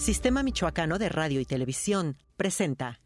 Sistema Michoacano de Radio y Televisión presenta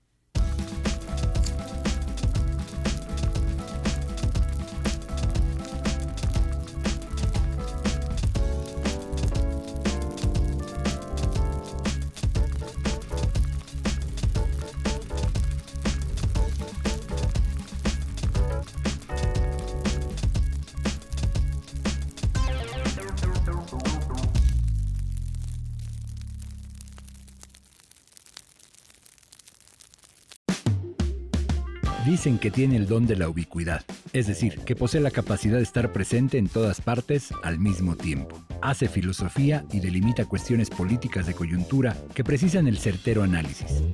Dicen que tiene el don de la ubicuidad, es decir, que posee la capacidad de estar presente en todas partes al mismo tiempo. Hace filosofía y delimita cuestiones políticas de coyuntura que precisan el certero análisis.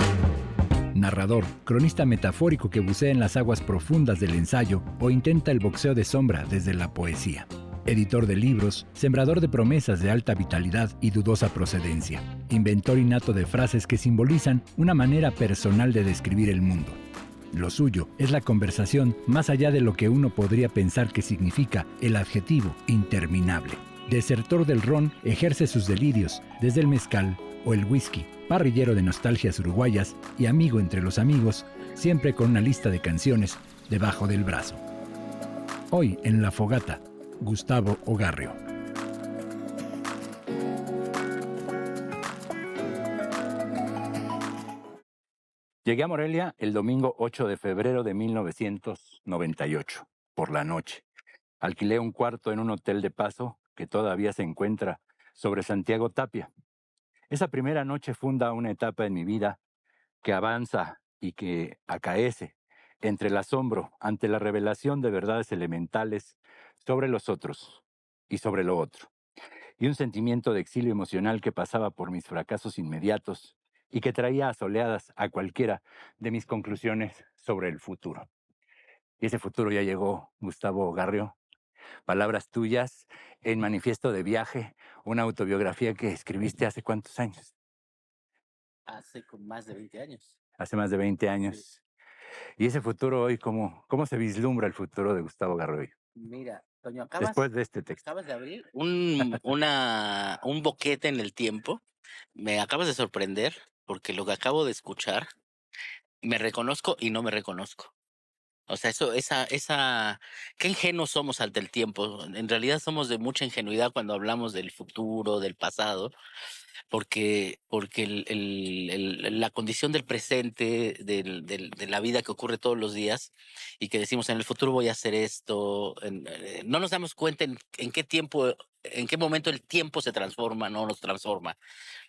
Narrador, cronista metafórico que bucea en las aguas profundas del ensayo o intenta el boxeo de sombra desde la poesía. Editor de libros, sembrador de promesas de alta vitalidad y dudosa procedencia. Inventor innato de frases que simbolizan una manera personal de describir el mundo. Lo suyo es la conversación más allá de lo que uno podría pensar que significa el adjetivo interminable. Desertor del ron, ejerce sus delirios desde el mezcal o el whisky, parrillero de nostalgias uruguayas y amigo entre los amigos, siempre con una lista de canciones debajo del brazo. Hoy en La Fogata, Gustavo Ogarrio. Llegué a Morelia el domingo 8 de febrero de 1998, por la noche. Alquilé un cuarto en un hotel de paso que todavía se encuentra sobre Santiago Tapia. Esa primera noche funda una etapa en mi vida que avanza y que acaece entre el asombro ante la revelación de verdades elementales sobre los otros y sobre lo otro, y un sentimiento de exilio emocional que pasaba por mis fracasos inmediatos y que traía asoleadas a cualquiera de mis conclusiones sobre el futuro. Y ese futuro ya llegó, Gustavo Ogarrio. Palabras tuyas en Manifiesto de Viaje, una autobiografía que escribiste hace ¿cuántos años? Hace más de 20 años. Hace más de 20 años. Sí. Y ese futuro hoy, ¿cómo se vislumbra el futuro de Gustavo Ogarrio hoy? Mira, Toño, después de este texto. Acabas de abrir un boquete en el tiempo. Me acabas de sorprender porque lo que acabo de escuchar, me reconozco y no me reconozco. O sea, qué ingenuos somos ante el tiempo. En realidad somos de mucha ingenuidad cuando hablamos del futuro, del pasado, porque la condición del presente, de la vida que ocurre todos los días, y que decimos en el futuro voy a hacer esto, no nos damos cuenta en qué momento el tiempo se transforma, no nos transforma,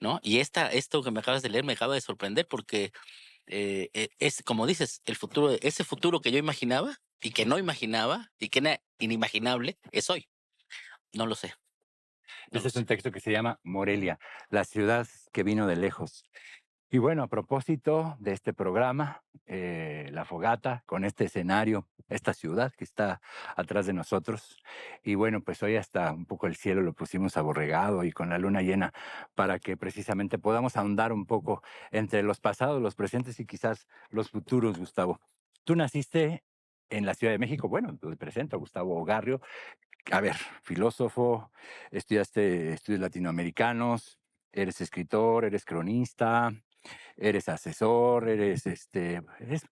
¿no? Y esto que me acabas de leer me acaba de sorprender porque es, como dices, ese futuro que yo imaginaba y que no imaginaba y que era inimaginable, es hoy. No lo sé. Este es un texto que se llama Morelia, la ciudad que vino de lejos. Y bueno, a propósito de este programa, La Fogata, con este escenario, esta ciudad que está atrás de nosotros. Y bueno, pues hoy hasta un poco el cielo lo pusimos aborregado y con la luna llena para que precisamente podamos ahondar un poco entre los pasados, los presentes y quizás los futuros, Gustavo. Tú naciste en la Ciudad de México, bueno, te presento, Gustavo Ogarrio. A ver, filósofo, estudiaste estudios latinoamericanos, eres escritor, eres cronista, eres asesor, eres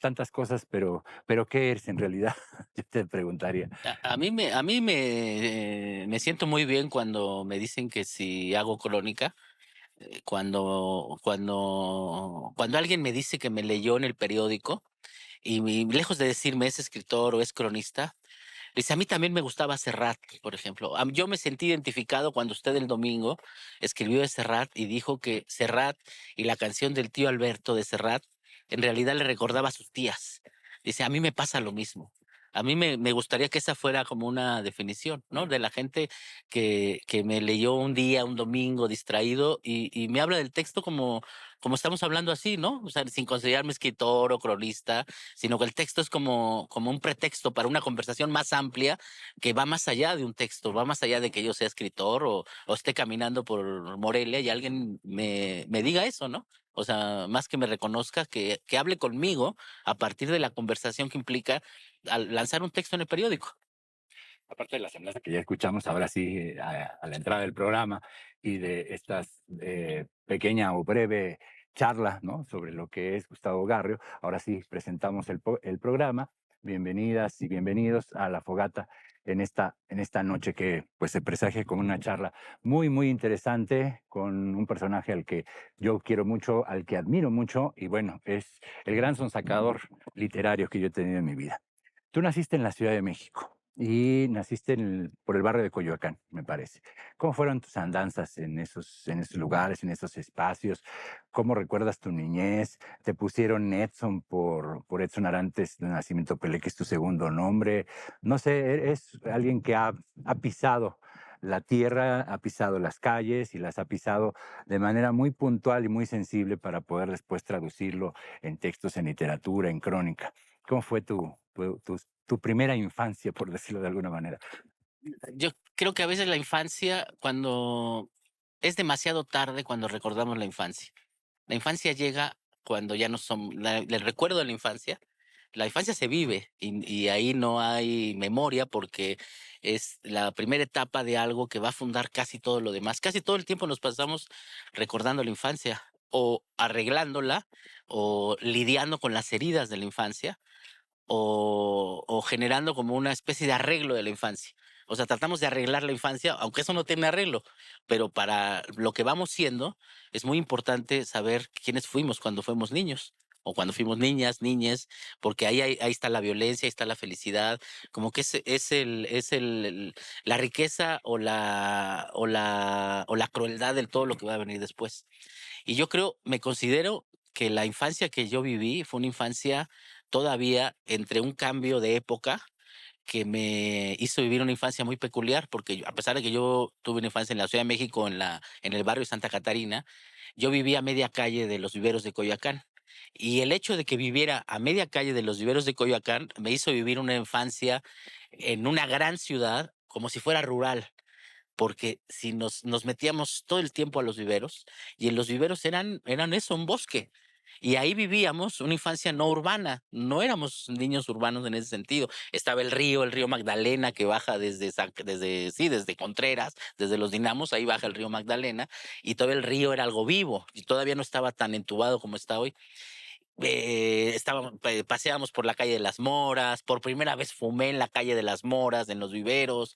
tantas cosas, pero ¿qué eres en realidad? Yo te preguntaría. A mí me siento muy bien cuando me dicen que si hago crónica, cuando alguien me dice que me leyó en el periódico y lejos de decirme es escritor o es cronista, dice, a mí también me gustaba Serrat, por ejemplo. Yo me sentí identificado cuando usted el domingo escribió de Serrat y dijo que Serrat y la canción del tío Alberto de Serrat en realidad le recordaba a sus tías. Dice, a mí me pasa lo mismo. A mí me gustaría que esa fuera como una definición, ¿no? De la gente que me leyó un día, un domingo, distraído, y me habla del texto como estamos hablando así, ¿no? O sea, sin considerarme escritor o cronista, sino que el texto es como un pretexto para una conversación más amplia que va más allá de un texto, va más allá de que yo sea escritor o esté caminando por Morelia y alguien me diga eso, ¿no? O sea, más que me reconozca, que hable conmigo a partir de la conversación que implica al lanzar un texto en el periódico. aparte de la semblanza que ya escuchamos ahora sí a la entrada del programa y de estas pequeña o breve charla, ¿no?, sobre lo que es Gustavo Garrio, ahora sí presentamos el programa. Bienvenidas y bienvenidos a La Fogata en esta noche que pues se presagia como una charla muy, muy interesante con un personaje al que yo quiero mucho, al que admiro mucho y bueno, es el gran sonsacador literario que yo he tenido en mi vida. Tú naciste en la Ciudad de México y naciste por el barrio de Coyoacán, me parece. ¿Cómo fueron tus andanzas en esos lugares, en esos espacios? ¿Cómo recuerdas tu niñez? ¿Te pusieron Edson por Edson Arantes de Nacimiento Pelé, que es tu segundo nombre? No sé, es alguien que ha pisado la tierra, ha pisado las calles y las ha pisado de manera muy puntual y muy sensible para poder después traducirlo en textos, en literatura, en crónica. ¿Cómo fue tu primera infancia, por decirlo de alguna manera? Yo creo que a veces la infancia, cuando es demasiado tarde cuando recordamos la infancia. La infancia llega cuando ya no somos, el recuerdo de la infancia se vive y ahí no hay memoria porque es la primera etapa de algo que va a fundar casi todo lo demás. Casi todo el tiempo nos pasamos recordando la infancia o arreglándola o lidiando con las heridas de la infancia o generando como una especie de arreglo de la infancia. O sea, tratamos de arreglar la infancia, aunque eso no tiene arreglo, pero para lo que vamos siendo, es muy importante saber quiénes fuimos cuando fuimos niños o cuando fuimos niñas, niñes, porque ahí está la violencia, ahí está la felicidad, como que la riqueza o la crueldad de todo lo que va a venir después. Y yo creo, me considero que la infancia que yo viví fue una infancia todavía entre un cambio de época que me hizo vivir una infancia muy peculiar, porque a pesar de que yo tuve una infancia en la Ciudad de México, en el barrio de Santa Catarina, yo vivía a media calle de los viveros de Coyoacán. Y el hecho de que viviera a media calle de los viveros de Coyoacán me hizo vivir una infancia en una gran ciudad como si fuera rural, porque si nos metíamos todo el tiempo a los viveros, y en los viveros eran eso, un bosque. Y ahí vivíamos una infancia no urbana, no éramos niños urbanos en ese sentido. Estaba el río Magdalena, que baja desde Contreras, desde los Dinamos, ahí baja el río Magdalena, y todo el río era algo vivo, y todavía no estaba tan entubado como está hoy. Paseábamos por la calle de las Moras, por primera vez fumé en la calle de las Moras, en los viveros,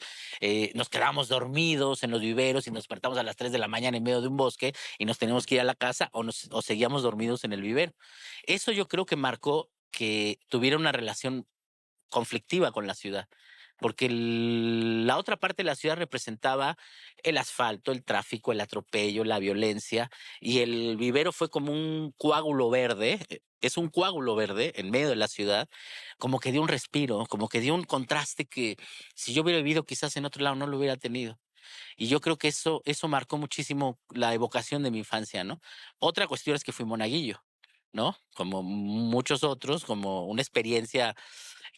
nos quedábamos dormidos en los viveros y nos despertamos a las 3 de la mañana en medio de un bosque y nos teníamos que ir a la casa o seguíamos dormidos en el vivero. Eso yo creo que marcó que tuviera una relación conflictiva con la ciudad, porque la otra parte de la ciudad representaba el asfalto, el tráfico, el atropello, la violencia, y el vivero fue como un coágulo verde, es un coágulo verde en medio de la ciudad, como que dio un respiro, como que dio un contraste que si yo hubiera vivido quizás en otro lado no lo hubiera tenido. Y yo creo que eso marcó muchísimo la evocación de mi infancia, ¿no? Otra cuestión es que fui monaguillo, ¿no? Como muchos otros, como una experiencia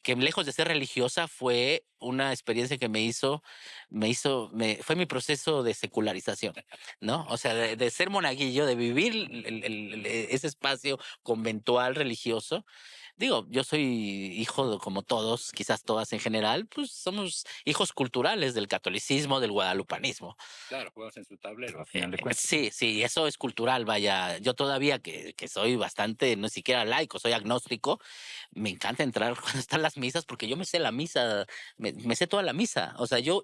que lejos de ser religiosa fue una experiencia que fue mi proceso de secularización, ¿no? O sea, de ser monaguillo, de vivir ese espacio conventual religioso. Digo, yo soy hijo, como todos, quizás todas en general, pues somos hijos culturales del catolicismo, del guadalupanismo. Claro, juegas en su tablero, a final de cuentas. Sí, sí, eso es cultural, vaya. Yo todavía que soy bastante, no siquiera laico, soy agnóstico, me encanta entrar cuando están las misas porque yo me sé la misa, me sé toda la misa. O sea, yo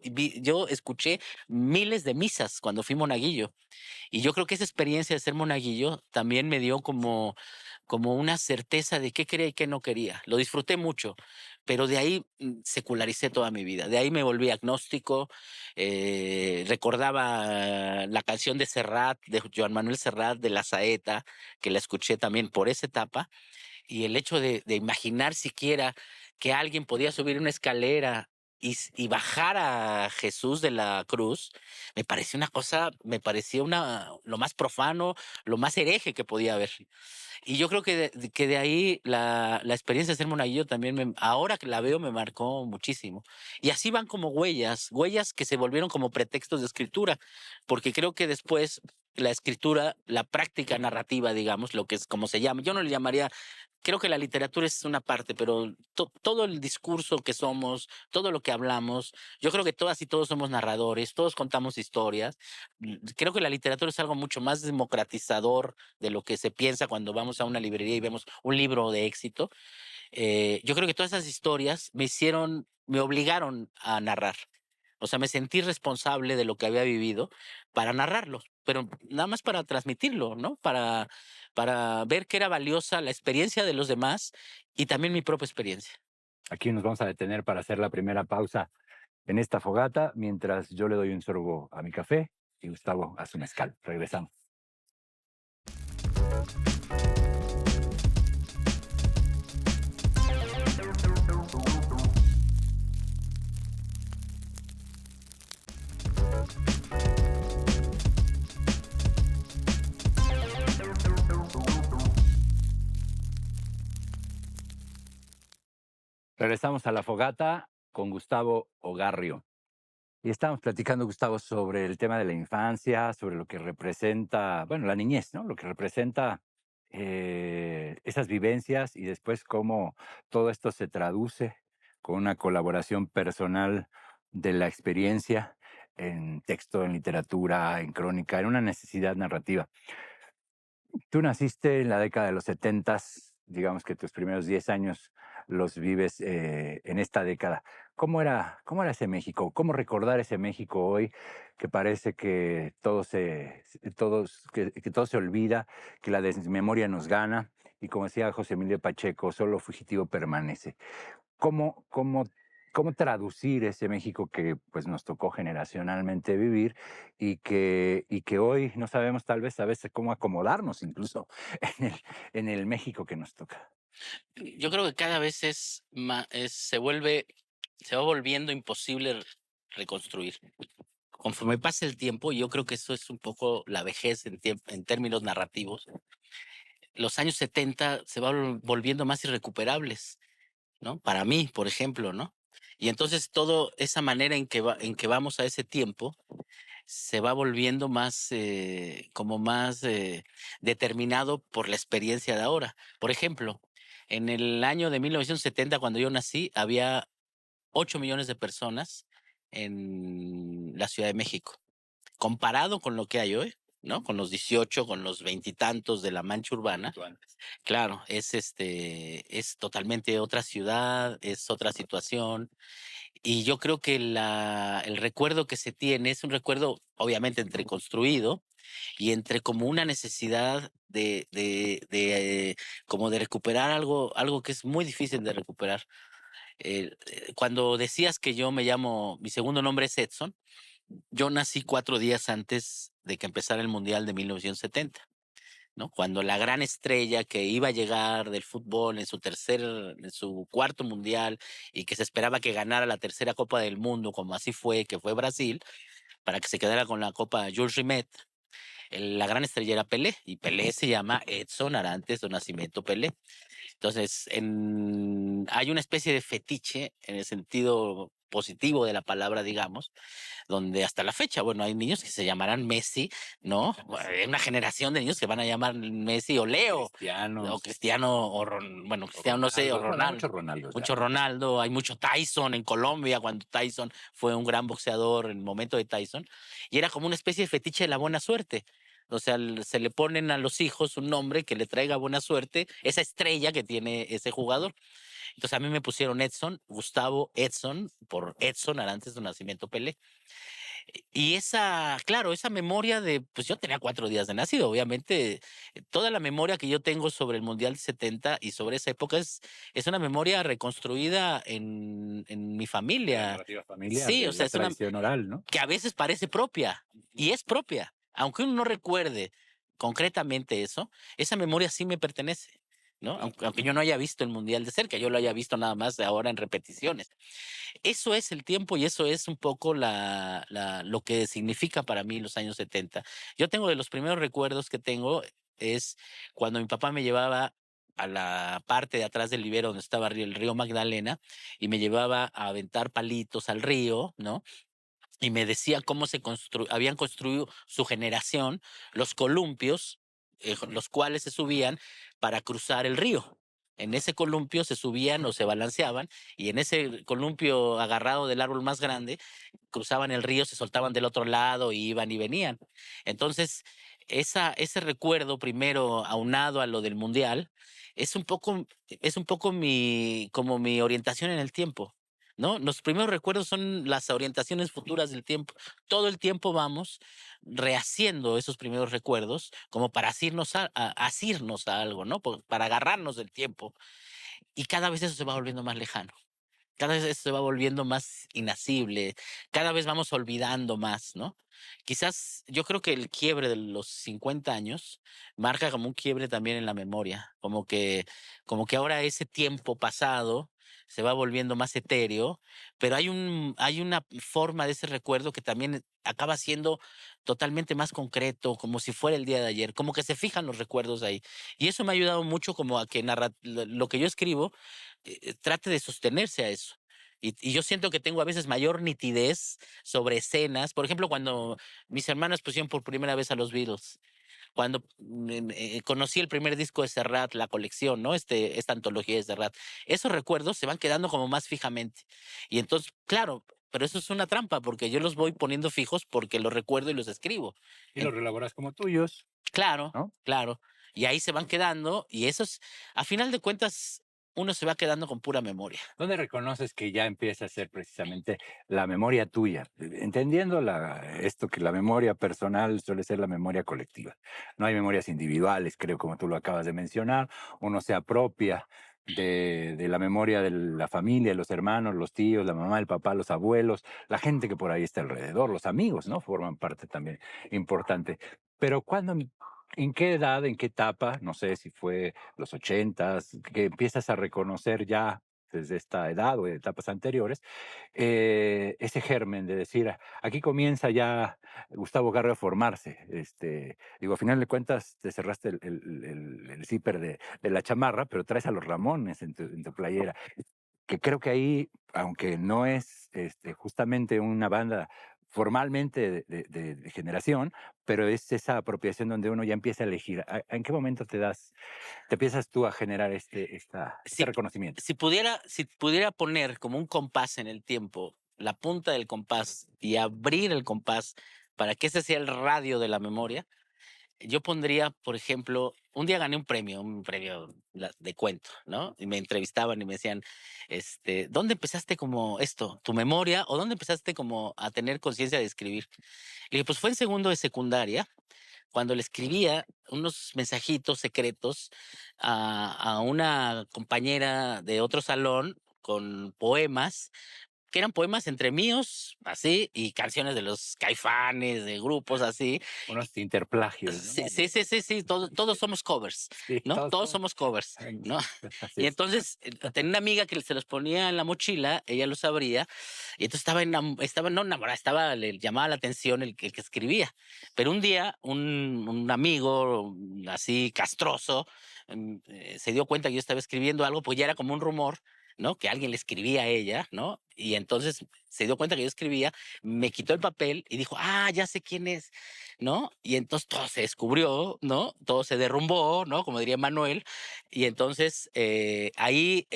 escuché miles de misas cuando fui monaguillo. Y yo creo que esa experiencia de ser monaguillo también me dio como una certeza de qué quería y qué no quería. Lo disfruté mucho, pero de ahí secularicé toda mi vida. De ahí me volví agnóstico, recordaba la canción de Serrat, de Joan Manuel Serrat, de La Saeta, que la escuché también por esa etapa, y el hecho de imaginar siquiera que alguien podía subir una escalera y bajar a Jesús de la cruz, me parecía lo más profano, lo más hereje que podía haber. Y yo creo que de ahí la experiencia de ser monaguillo también, ahora que la veo, me marcó muchísimo. Y así van como huellas que se volvieron como pretextos de escritura, porque creo que después la escritura, la práctica narrativa, digamos, lo que es como se llama. Yo no le llamaría, creo que la literatura es una parte, pero todo el discurso que somos, todo lo que hablamos, yo creo que todas y todos somos narradores, todos contamos historias. Creo que la literatura es algo mucho más democratizador de lo que se piensa cuando vamos a una librería y vemos un libro de éxito. Yo creo que todas esas historias me obligaron a narrar. O sea, me sentí responsable de lo que había vivido para narrarlo, pero nada más para transmitirlo, ¿no? Para ver que era valiosa la experiencia de los demás y también mi propia experiencia. Aquí nos vamos a detener para hacer la primera pausa en esta fogata, mientras yo le doy un sorbo a mi café y Gustavo a su mezcal. Regresamos. Regresamos a la fogata con Gustavo Ogarrio. Y estamos platicando, Gustavo, sobre el tema de la infancia, sobre lo que representa, bueno, la niñez, ¿no? Lo que representa esas vivencias y después cómo todo esto se traduce con una colaboración personal de la experiencia en texto, en literatura, en crónica, en una necesidad narrativa. Tú naciste en la década de los 70, digamos que tus primeros 10 años los vives en esta década. Cómo era ese México? ¿Cómo recordar ese México hoy que parece que que todo se olvida, que la desmemoria nos gana y como decía José Emilio Pacheco, solo fugitivo permanece? ¿Cómo, cómo, cómo traducir ese México que pues, nos tocó generacionalmente vivir y que hoy no sabemos tal vez a veces cómo acomodarnos incluso en el México que nos toca? Yo creo que cada vez se va volviendo imposible reconstruir. Conforme pasa el tiempo, yo creo que eso es un poco la vejez en términos narrativos. Los años 70 se van volviendo más irrecuperables, ¿no? Para mí, por ejemplo, ¿no? Y entonces toda esa manera en que vamos a ese tiempo se va volviendo más, como más determinado por la experiencia de ahora. Por ejemplo, en el año de 1970, cuando yo nací, había 8 millones de personas en la Ciudad de México. Comparado con lo que hay hoy, ¿no? Con los 18, con los veintitantos de la mancha urbana, claro, es totalmente otra ciudad, es otra situación. Y yo creo que el recuerdo que se tiene es un recuerdo, obviamente, entre construido y entre como una necesidad como de recuperar algo que es muy difícil de recuperar. Cuando decías que mi segundo nombre es Edson, yo nací 4 días antes de que empezara el Mundial de 1970. ¿No? Cuando la gran estrella que iba a llegar del fútbol en su cuarto mundial y que se esperaba que ganara la tercera Copa del Mundo, como así fue, que fue Brasil, para que se quedara con la Copa Jules Rimet, la gran estrella era Pelé, y Pelé se llama Edson Arantes do Nascimento Pelé. Entonces, hay una especie de fetiche en el sentido positivo de la palabra, digamos, donde hasta la fecha, bueno, hay niños que se llamarán Messi, ¿no? Hay una generación de niños que van a llamar Messi o Leo, o Cristiano, bueno, Cristiano no sé, o Ronaldo. Mucho Ronaldo. Mucho Ronaldo, hay mucho Tyson en Colombia, cuando Tyson fue un gran boxeador en el momento de Tyson, y era como una especie de fetiche de la buena suerte. O sea, se le ponen a los hijos un nombre que le traiga buena suerte, esa estrella que tiene ese jugador. Entonces a mí me pusieron Edson, Gustavo Edson, por Edson Arantes de Nacimiento Pelé. Y claro, esa memoria pues yo tenía 4 días de nacido, obviamente, toda la memoria que yo tengo sobre el Mundial de 70 y sobre esa época es una memoria reconstruida en mi familia. Narrativa familiar, Sí, o sea, la es una tradición oral, ¿no? que a veces parece propia, y es propia. Aunque uno no recuerde concretamente eso, esa memoria sí me pertenece, ¿no? Aunque yo no haya visto el Mundial de cerca, yo lo haya visto nada más de ahora en repeticiones. Eso es el tiempo y eso es un poco lo que significa para mí los años 70. Yo tengo de los primeros recuerdos que tengo es cuando mi papá me llevaba a la parte de atrás del vivero donde estaba el río Magdalena y me llevaba a aventar palitos al río, ¿no? y me decía cómo habían construido su generación los columpios, los cuales se subían para cruzar el río. En ese columpio se subían o se balanceaban, y en ese columpio agarrado del árbol más grande, cruzaban el río, se soltaban del otro lado y iban y venían. Entonces, ese recuerdo primero aunado a lo del mundial es un poco como mi orientación en el tiempo. ¿No? Los primeros recuerdos son las orientaciones futuras del tiempo. Todo el tiempo vamos rehaciendo esos primeros recuerdos como para asirnos a algo, ¿no? Para agarrarnos del tiempo. Y cada vez eso se va volviendo más lejano. Cada vez eso se va volviendo más inasible, cada vez vamos olvidando más, ¿no? Quizás yo creo que el quiebre de los 50 años marca como un quiebre también en la memoria, como que ahora ese tiempo pasado se va volviendo más etéreo, pero hay una forma de ese recuerdo que también acaba siendo totalmente más concreto, como si fuera el día de ayer, como que se fijan los recuerdos ahí. Y eso me ha ayudado mucho como a que lo que yo escribo trate de sostenerse a eso. Y yo siento que tengo a veces mayor nitidez sobre escenas. Por ejemplo, cuando mis hermanas pusieron por primera vez a los Beatles, cuando conocí el primer disco de Serrat, la colección, ¿no? Esta antología de Serrat, esos recuerdos se van quedando como más fijamente. Y entonces, claro, pero eso es una trampa, porque yo los voy poniendo fijos porque los recuerdo y los escribo. Y los relaboras como tuyos, Claro, ¿no? claro. Y ahí se van quedando, y esos, a final de cuentas, uno se va quedando con pura memoria. ¿Dónde reconoces que ya empieza a ser precisamente la memoria tuya? Entendiendo esto que la memoria personal suele ser la memoria colectiva. No hay memorias individuales, creo, como tú lo acabas de mencionar. Uno se apropia de la memoria de la familia, los hermanos, los tíos, la mamá, el papá, los abuelos, la gente que por ahí está alrededor, los amigos, ¿no? Forman parte también importante. Pero ¿en qué edad, en qué etapa, no sé si fue los 80s, que empiezas a reconocer ya desde esta edad o etapas anteriores, ese germen de decir, aquí comienza ya Gustavo Garro a formarse? Digo, a final de cuentas te cerraste el zipper de la chamarra, pero traes a los Ramones en tu playera, que creo que ahí, aunque no es justamente una banda formalmente de generación, pero es esa apropiación donde uno ya empieza a elegir. ¿En qué momento te empiezas tú a generar este Si, reconocimiento? si pudiera poner como un compás en el tiempo, la punta del compás y abrir el compás para que ese sea el radio de la memoria, yo pondría, por ejemplo, un día gané un premio de cuento, ¿no? Y me entrevistaban y me decían, ¿dónde empezaste como esto, tu memoria, o dónde empezaste como a tener conciencia de escribir? Le dije, pues fue en segundo de secundaria, cuando le escribía unos mensajitos secretos a una compañera de otro salón con poemas que eran poemas entre míos, así, y canciones de los Caifanes, de grupos así. Unos interplagios, ¿no? Sí, sí, sí, sí, sí, todos somos covers, Sí, ¿no? todos Todos somos covers, ¿no? así Y es. entonces tenía una amiga que se los ponía en la mochila, ella lo sabría, y entonces estaba no enamorada, le llamaba la atención el que escribía. Pero un día, un amigo así castroso se dio cuenta que yo estaba escribiendo algo, pues ya era como un rumor, ¿no? Que alguien le escribía a ella, ¿no? Y entonces se dio cuenta que yo escribía, me quitó el papel y dijo, ah, ya sé quién es, ¿no? Y entonces todo se descubrió, ¿no? Todo se derrumbó, ¿no? Como diría Manuel. Y entonces ahí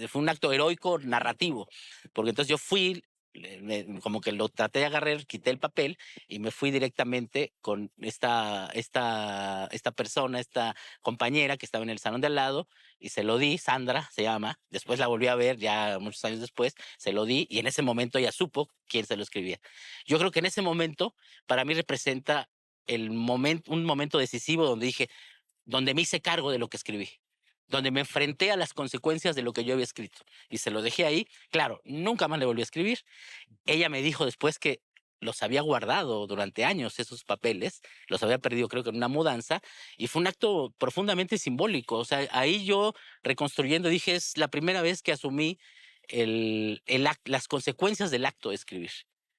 fue un acto heroico narrativo, porque entonces yo fui, como que lo traté de agarrar, quité el papel y me fui directamente con esta persona, esta compañera que estaba en el salón de al lado, y se lo di, Sandra se llama, después la volví a ver ya muchos años después, se lo di y en ese momento ella supo quién se lo escribía. Yo creo que en ese momento para mí representa un momento decisivo donde dije, donde me hice cargo de lo que escribí, donde me enfrenté a las consecuencias de lo que yo había escrito y se lo dejé ahí. Claro, nunca más le volví a escribir. Ella me dijo después que los había guardado durante años esos papeles, los había perdido creo que en una mudanza, y fue un acto profundamente simbólico. O sea, ahí yo reconstruyendo dije, es la primera vez que asumí las consecuencias del acto de escribir.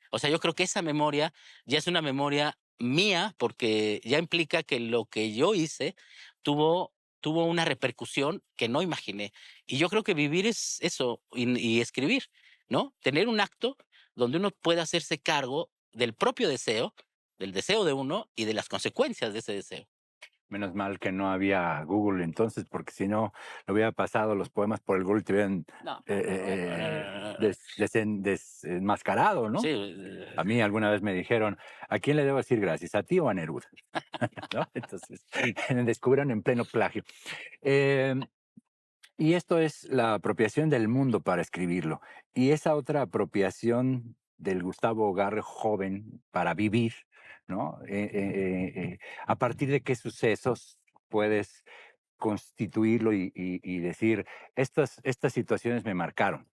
O sea, yo creo que esa memoria ya es una memoria mía porque ya implica que lo que yo hice tuvo una repercusión que no imaginé. Y yo creo que vivir es eso y escribir, ¿no? Tener un acto donde uno puede hacerse cargo del propio deseo, del deseo de uno y de las consecuencias de ese deseo. Menos mal que no había Google entonces, porque si no, le hubiera pasado los poemas por el Google y te hubieran No, no. desenmascarado, Sí, ¿no? A mí alguna vez me dijeron, ¿a quién le debo decir gracias? ¿A ti o a Neruda? ¿No? Entonces, descubrieron en pleno plagio. Eh, y esto es la apropiación del mundo para escribirlo. Y esa otra apropiación del Gustavo Garre joven para vivir, ¿no? ¿A partir de qué sucesos puedes constituirlo y decir, estas situaciones me marcaron?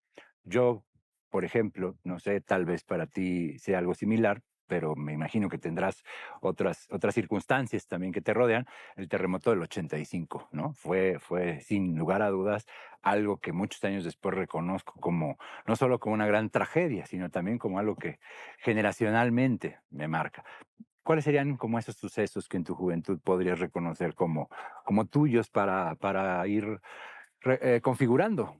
Yo, por ejemplo, no sé, tal vez para ti sea algo similar, pero me imagino que tendrás otras circunstancias también que te rodean. El terremoto del 85, ¿no? Fue sin lugar a dudas algo que muchos años después reconozco como, no solo como una gran tragedia, sino también como algo que generacionalmente me marca. ¿Cuáles serían como esos sucesos que en tu juventud podrías reconocer como tuyos para ir configurando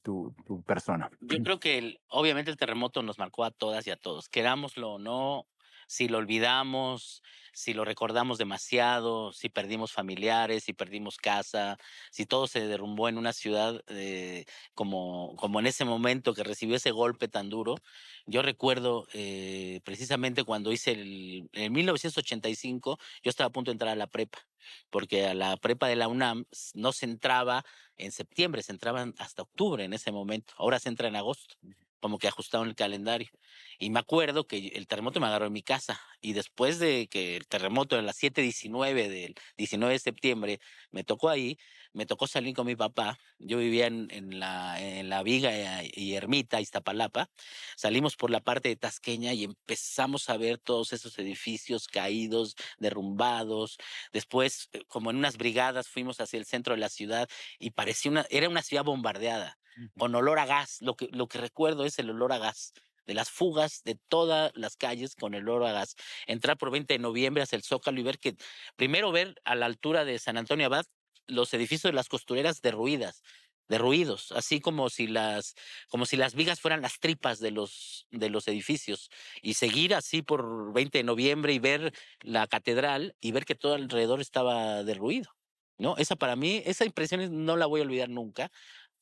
tu persona? yo creo que obviamente el terremoto nos marcó a todas y a todos, querámoslo o no, si lo olvidamos, si lo recordamos demasiado, si perdimos familiares, si perdimos casa, si todo se derrumbó en una ciudad como en ese momento que recibió ese golpe tan duro. Yo recuerdo precisamente cuando en 1985, yo estaba a punto de entrar a la prepa, porque a la prepa de la UNAM no se entraba en septiembre, se entraban hasta octubre en ese momento. Ahora se entra en agosto, como que ajustaron el calendario. Y me acuerdo que el terremoto me agarró en mi casa. Y después de que el terremoto de las 7:19 del 19 de septiembre me tocó ahí, me tocó salir con mi papá. Yo vivía en la Viga y Ermita, Iztapalapa. Salimos por la parte de Tasqueña y empezamos a ver todos esos edificios caídos, derrumbados. Después, como en unas brigadas, fuimos hacia el centro de la ciudad y era una ciudad bombardeada, con olor a gas. Lo que recuerdo es el olor a gas, de las fugas de todas las calles con el olor a gas. Entrar por 20 de noviembre hacia el Zócalo y primero ver a la altura de San Antonio Abad los edificios de las costureras derruidos, así como si las vigas fueran las tripas de los edificios, y seguir así por 20 de noviembre y ver la catedral y ver que todo alrededor estaba derruido. ¿No? Para mí, esa impresión no la voy a olvidar nunca.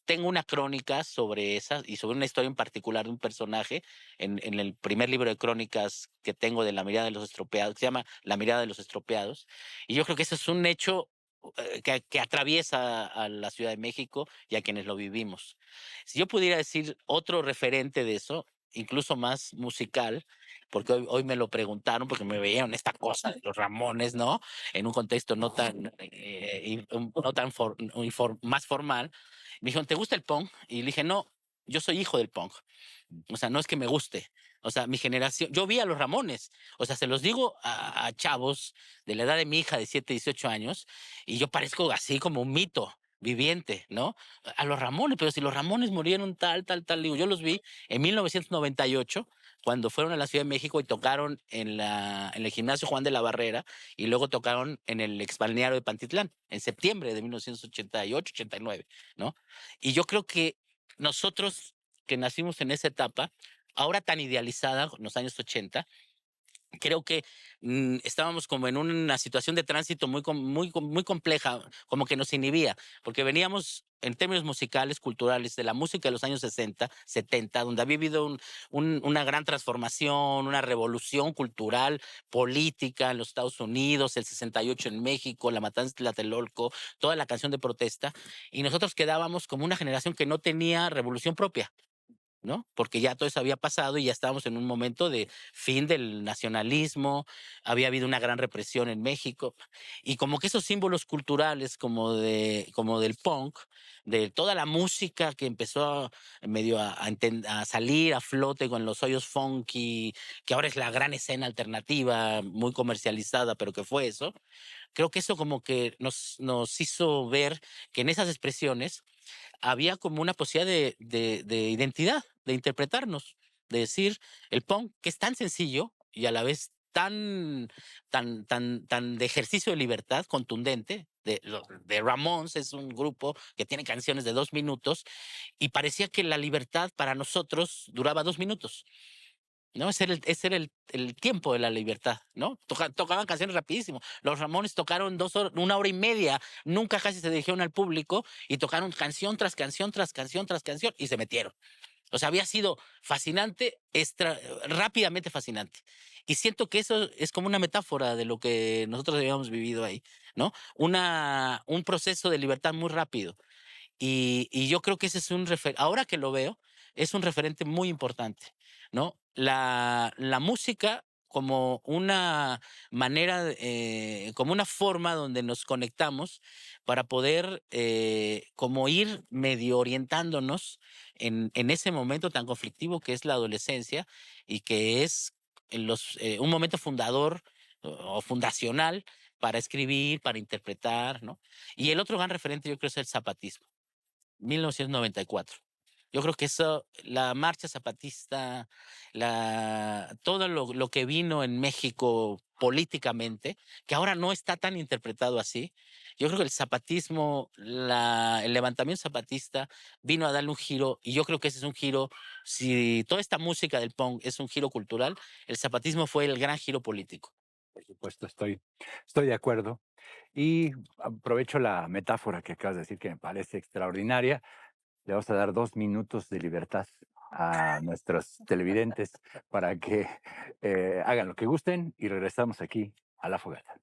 Tengo una crónica sobre esa y sobre una historia en particular de un personaje en el primer libro de crónicas que tengo de La mirada de los estropeados, que se llama La mirada de los estropeados. Y yo creo que ese es un hecho que atraviesa a la Ciudad de México y a quienes lo vivimos. Si yo pudiera decir otro referente de eso, incluso más musical, porque hoy me lo preguntaron, porque me veían esta cosa de los Ramones, ¿no? En un contexto no tan más formal. Me dijeron, ¿te gusta el punk? Y le dije, no, yo soy hijo del punk. O sea, no es que me guste. O sea, mi generación, yo vi a los Ramones. O sea, se los digo a chavos de la edad de mi hija de 7, 18 años, y yo parezco así como un mito viviente, ¿no? A los Ramones, pero si los Ramones murieron tal, tal, tal, digo, yo los vi en 1998, cuando fueron a la Ciudad de México y tocaron en el gimnasio Juan de la Barrera, y luego tocaron en el exbalneario de Pantitlán, en septiembre de 1988, 89, ¿no? Y yo creo que nosotros que nacimos en esa etapa, ahora tan idealizada, en los años 80, creo que estábamos como en una situación de tránsito muy compleja, como que nos inhibía, porque veníamos en términos musicales, culturales, de la música de los años 60, 70, donde había habido una gran transformación, una revolución cultural, política en los Estados Unidos, el 68 en México, la matanza de Tlatelolco, toda la canción de protesta, y nosotros quedábamos como una generación que no tenía revolución propia, ¿no? Porque ya todo eso había pasado y ya estábamos en un momento de fin del nacionalismo, había habido una gran represión en México, y como que esos símbolos culturales como del punk, de toda la música que empezó medio a salir a flote con los hoyos funky, que ahora es la gran escena alternativa, muy comercializada, pero que fue eso. Creo que eso como que nos hizo ver que en esas expresiones había como una posibilidad de identidad, de interpretarnos, de decir el punk, que es tan sencillo y a la vez tan de ejercicio de libertad contundente. De Ramones es un grupo que tiene canciones de 2 minutos, y parecía que la libertad para nosotros duraba 2 minutos. ¿no? Ese era el tiempo de la libertad, ¿no? Tocaban canciones rapidísimo. Los Ramones tocaron 2 horas, 1 hora y media, nunca casi se dirigieron al público y tocaron canción tras canción, tras canción, tras canción y se metieron. O sea, había sido fascinante, rápidamente fascinante. Y siento que eso es como una metáfora de lo que nosotros habíamos vivido ahí, ¿no? Un proceso de libertad muy rápido. Y yo creo que ese es ahora que lo veo, es un referente muy importante, ¿no? La música como una manera, como una forma donde nos conectamos para poder como ir medio orientándonos en ese momento tan conflictivo que es la adolescencia y que es un momento fundador o fundacional para escribir, para interpretar, ¿no? Y el otro gran referente yo creo es el zapatismo. 1994. Yo creo que eso, la marcha zapatista, todo lo que vino en México políticamente, que ahora no está tan interpretado así. Yo creo que el zapatismo, el levantamiento zapatista vino a darle un giro, y yo creo que ese es un giro, si toda esta música del punk es un giro cultural, el zapatismo fue el gran giro político. Por supuesto, estoy de acuerdo. Y aprovecho la metáfora que acabas de decir, que me parece extraordinaria. Le vamos a dar 2 minutos de libertad a nuestros televidentes para que hagan lo que gusten y regresamos aquí a La Fogata.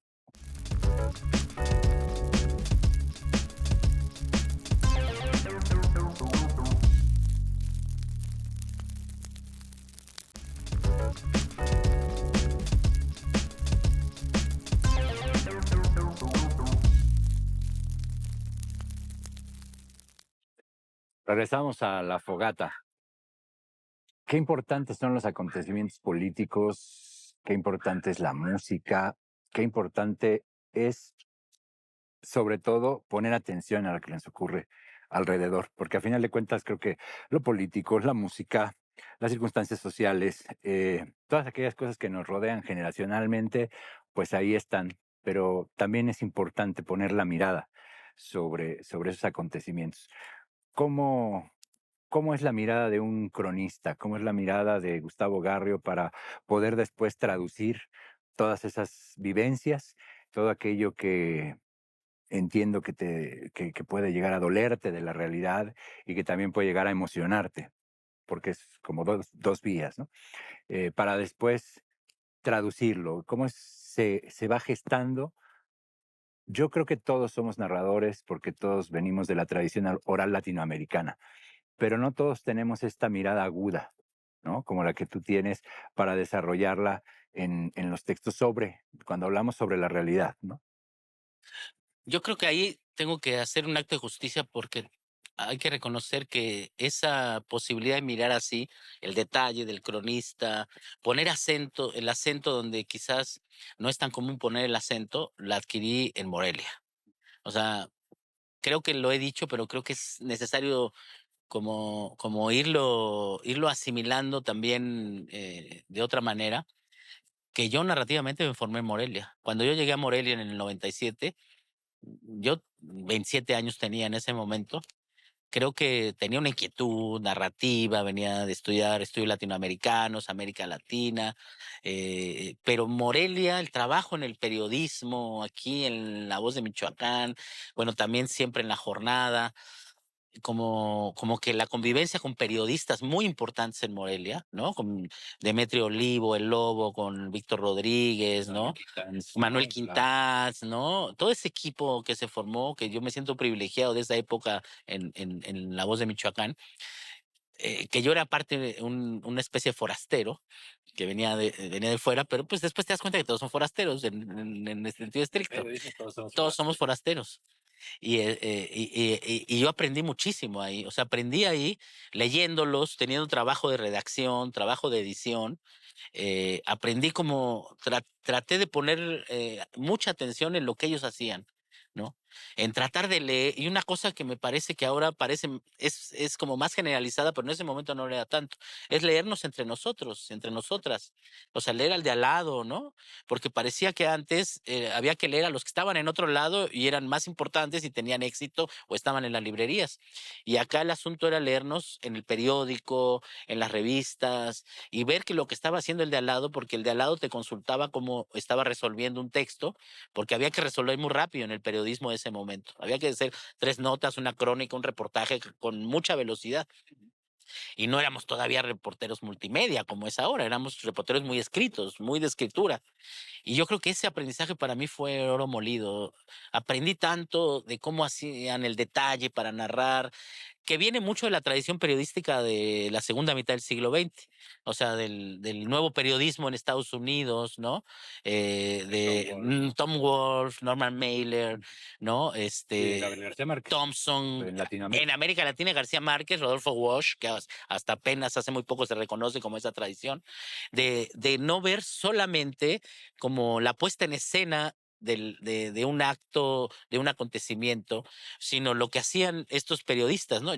Regresamos a La Fogata. Qué importantes son los acontecimientos políticos, qué importante es la música, qué importante es, sobre todo, poner atención a lo que les ocurre alrededor, porque a final de cuentas creo que lo político, la música, las circunstancias sociales, todas aquellas cosas que nos rodean generacionalmente, pues ahí están, pero también es importante poner la mirada sobre esos acontecimientos. ¿Cómo, ¿Cómo es la mirada de un cronista? ¿Cómo es la mirada de Gustavo Garrio para poder después traducir todas esas vivencias, todo aquello que entiendo que puede llegar a dolerte de la realidad y que también puede llegar a emocionarte, porque es como dos vías, ¿no? Para después traducirlo, cómo se va gestando. Yo creo que todos somos narradores porque todos venimos de la tradición oral latinoamericana, pero no todos tenemos esta mirada aguda, ¿no? Como la que tú tienes para desarrollarla en los textos cuando hablamos sobre la realidad, ¿no? Yo creo que ahí tengo que hacer un acto de justicia porque hay que reconocer que esa posibilidad de mirar así, el detalle del cronista, poner el acento donde quizás no es tan común poner el acento, la adquirí en Morelia. O sea, creo que lo he dicho, pero creo que es necesario como irlo asimilando también de otra manera, que yo narrativamente me formé en Morelia. Cuando yo llegué a Morelia en el 97, yo 27 años tenía en ese momento. Creo que tenía una inquietud narrativa, venía de estudiar estudios latinoamericanos, América Latina, pero Morelia, el trabajo en el periodismo, aquí en La Voz de Michoacán, bueno, también siempre en La Jornada, como que la convivencia con periodistas muy importantes en Morelia, ¿no? Con Demetrio Olivo, El Lobo, con Víctor Rodríguez, ¿no? Manuel Quintás, ¿no? Todo ese equipo que se formó, que yo me siento privilegiado de esa época en La Voz de Michoacán, que yo era parte de una especie de forastero que venía de fuera, pero pues después te das cuenta que todos son forasteros en el sentido estricto. Todos somos forasteros. Y yo aprendí muchísimo ahí, o sea, aprendí ahí leyéndolos, teniendo trabajo de redacción, trabajo de edición, aprendí como, traté de poner mucha atención en lo que ellos hacían, ¿no? en tratar de leer, y una cosa que me parece que ahora es como más generalizada, pero en ese momento no era tanto, es leernos entre nosotros, entre nosotras, o sea, leer al de al lado, ¿no? Porque parecía que antes había que leer a los que estaban en otro lado y eran más importantes y tenían éxito o estaban en las librerías. Y acá el asunto era leernos en el periódico, en las revistas, y ver que lo que estaba haciendo el de al lado, porque el de al lado te consultaba cómo estaba resolviendo un texto, porque había que resolver muy rápido en el periodismo de ese momento. Había que hacer 3 notas, una crónica, un reportaje con mucha velocidad. Y no éramos todavía reporteros multimedia como es ahora, éramos reporteros muy escritos, muy de escritura. Y yo creo que ese aprendizaje para mí fue oro molido. Aprendí tanto de cómo hacían el detalle para narrar, que viene mucho de la tradición periodística de la segunda mitad del siglo XX, o sea, del nuevo periodismo en Estados Unidos, ¿no? Tom Wolfe, Norman Mailer, ¿no? Sí, Gabriel García Márquez, Thompson. en En Latinoamérica. América Latina, García Márquez, Rodolfo Walsh, que hasta apenas hace muy poco se reconoce como esa tradición, de no ver solamente como la puesta en escena de un acto, de un acontecimiento, sino lo que hacían estos periodistas, ¿no?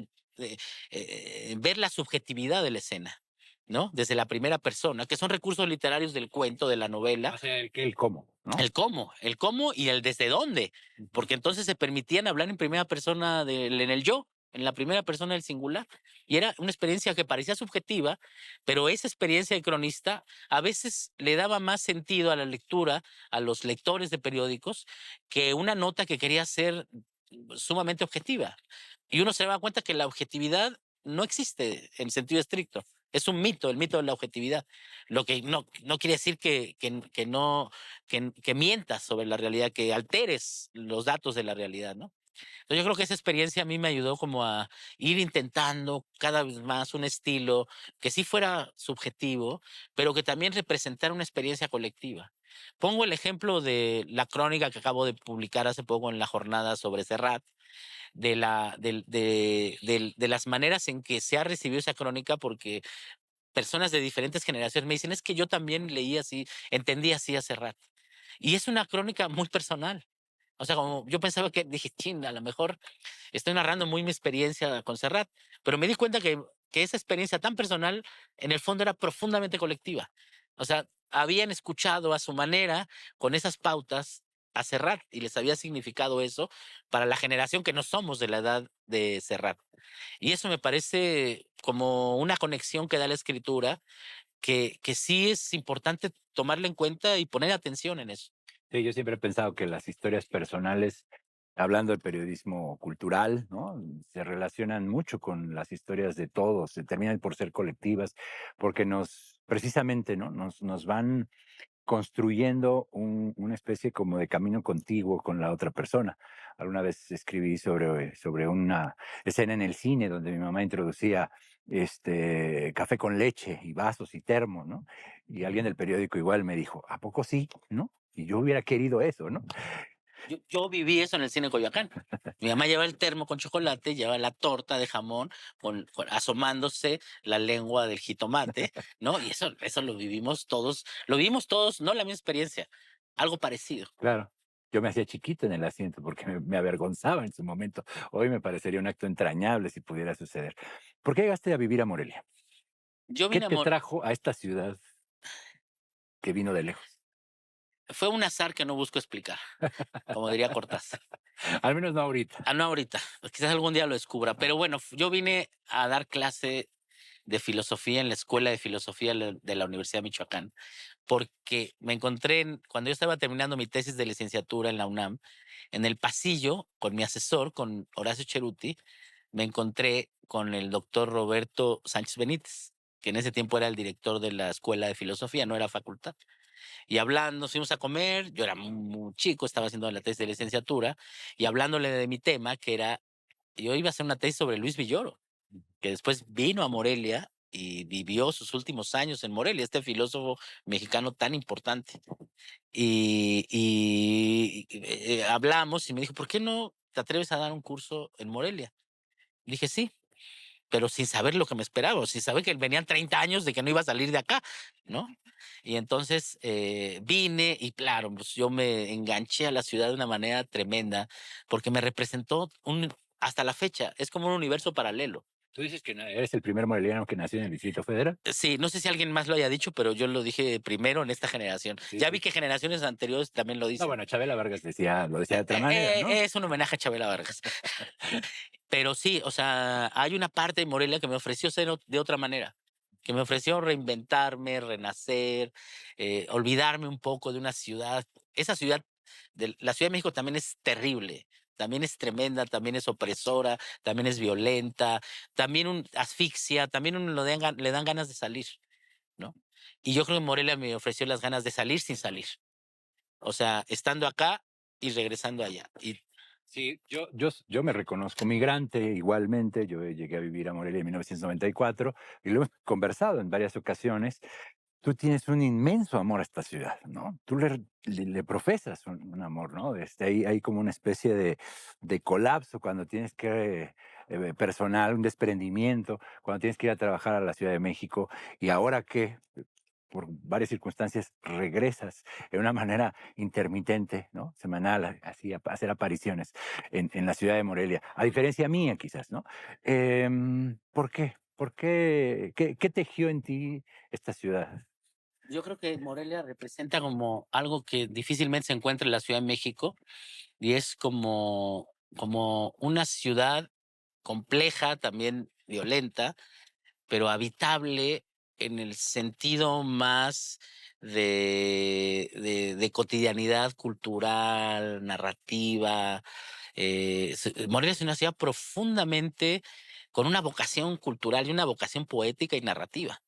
Ver la subjetividad de la escena, ¿no? Desde la primera persona, que son recursos literarios del cuento, de la novela. O sea, el cómo, ¿no? El cómo y el desde dónde, porque entonces se permitían hablar en primera persona en el yo, en la primera persona del singular, y era una experiencia que parecía subjetiva, pero esa experiencia de cronista a veces le daba más sentido a la lectura, a los lectores de periódicos, que una nota que quería ser sumamente objetiva. Y uno se daba cuenta que la objetividad no existe en sentido estricto. Es un mito, el mito de la objetividad. Lo que no quiere decir que no, que mientas sobre la realidad, que alteres los datos de la realidad, ¿no? Entonces yo creo que esa experiencia a mí me ayudó como a ir intentando cada vez más un estilo que sí fuera subjetivo, pero que también representara una experiencia colectiva. Pongo el ejemplo de la crónica que acabo de publicar hace poco en la jornada sobre Serrat, de las maneras en que se ha recibido esa crónica, porque personas de diferentes generaciones me dicen, es que yo también leí así, entendí así a Serrat. Y es una crónica muy personal. O sea, como yo pensaba que dije, chin, a lo mejor estoy narrando muy mi experiencia con Serrat, pero me di cuenta que esa experiencia tan personal, en el fondo era profundamente colectiva. O sea, habían escuchado a su manera, con esas pautas, a Serrat y les había significado eso para la generación que no somos de la edad de Serrat. Y eso me parece como una conexión que da la escritura, que sí es importante tomarla en cuenta y poner atención en eso. Sí, yo siempre he pensado que las historias personales, hablando del periodismo cultural, ¿no? Se relacionan mucho con las historias de todos, se terminan por ser colectivas, porque precisamente, ¿no? Nos van construyendo una especie como de camino contiguo con la otra persona. Alguna vez escribí sobre una escena en el cine donde mi mamá introducía café con leche y vasos y termo, ¿no? Y alguien del periódico igual me dijo, ¿a poco sí? ¿No? Y yo hubiera querido eso, ¿no? Yo viví eso en el cine Coyoacán. Mi mamá llevaba el termo con chocolate, llevaba la torta de jamón asomándose la lengua del jitomate, ¿no? Y eso lo vivimos todos, no la misma experiencia, algo parecido. Claro. Yo me hacía chiquito en el asiento porque me avergonzaba en su momento. Hoy me parecería un acto entrañable si pudiera suceder. ¿Por qué llegaste a vivir a Morelia? Yo ¿Qué vine a te trajo a esta ciudad que vino de lejos? Fue un azar que no busco explicar, como diría Cortázar. Al menos no ahorita. Ah, no ahorita, quizás algún día lo descubra, pero bueno, yo vine a dar clase de filosofía en la Escuela de Filosofía de la Universidad de Michoacán, porque me encontré, cuando yo estaba terminando mi tesis de licenciatura en la UNAM, en el pasillo, con mi asesor, con Horacio Cheruti, me encontré con el doctor Roberto Sánchez Benítez, que en ese tiempo era el director de la Escuela de Filosofía, no era facultad. Y hablando, nos fuimos a comer, yo era muy chico, estaba haciendo la tesis de licenciatura, y hablándole de mi tema, que era, yo iba a hacer una tesis sobre Luis Villoro, que después vino a Morelia y vivió sus últimos años en Morelia, este filósofo mexicano tan importante. Hablamos y me dijo, ¿por qué no te atreves a dar un curso en Morelia? Dije, sí, pero sin saber lo que me esperaba, sin saber que venían 30 años de que no iba a salir de acá, ¿no? Y entonces vine y claro, pues yo me enganché a la ciudad de una manera tremenda porque me representó hasta la fecha, es como un universo paralelo. Tú dices que eres el primer moreliano que nació en el Distrito Federal. Sí, no sé si alguien más lo haya dicho, pero yo lo dije primero en esta generación. Sí, Ya sí. vi que generaciones anteriores también lo No, dicen. bueno, Chabela Vargas lo decía de otra manera, ¿no? Es un homenaje a Chabela Vargas. Pero sí, o sea, hay una parte de Morelia que me ofreció ser de otra manera, que me ofreció reinventarme, renacer, olvidarme un poco de una ciudad. Esa ciudad, la Ciudad de México también es terrible, también es tremenda, también es opresora, también es violenta, también asfixia, también uno le dan ganas de salir, ¿no? Y yo creo que Morelia me ofreció las ganas de salir sin salir. O sea, estando acá y regresando allá. Y Sí, yo me reconozco migrante igualmente. Yo llegué a vivir a Morelia en 1994 y lo hemos conversado en varias ocasiones. Tú tienes un inmenso amor a esta ciudad, ¿no? Tú le profesas un amor, ¿no? Hay como una especie de colapso cuando tienes que, personal, un desprendimiento, cuando tienes que ir a trabajar a la Ciudad de México y ahora que por varias circunstancias regresas de una manera intermitente, ¿no? Semanal, así a hacer apariciones en la ciudad de Morelia, a diferencia mía quizás, ¿no? ¿Por qué? ¿Por qué? ¿Qué tejió en ti esta ciudad? yo creo que Morelia representa como algo que difícilmente se encuentra en la Ciudad de México y es como una ciudad compleja, también violenta, pero habitable en el sentido más de cotidianidad cultural, narrativa. Morelia es una ciudad profundamente con una vocación cultural y una vocación poética y narrativa.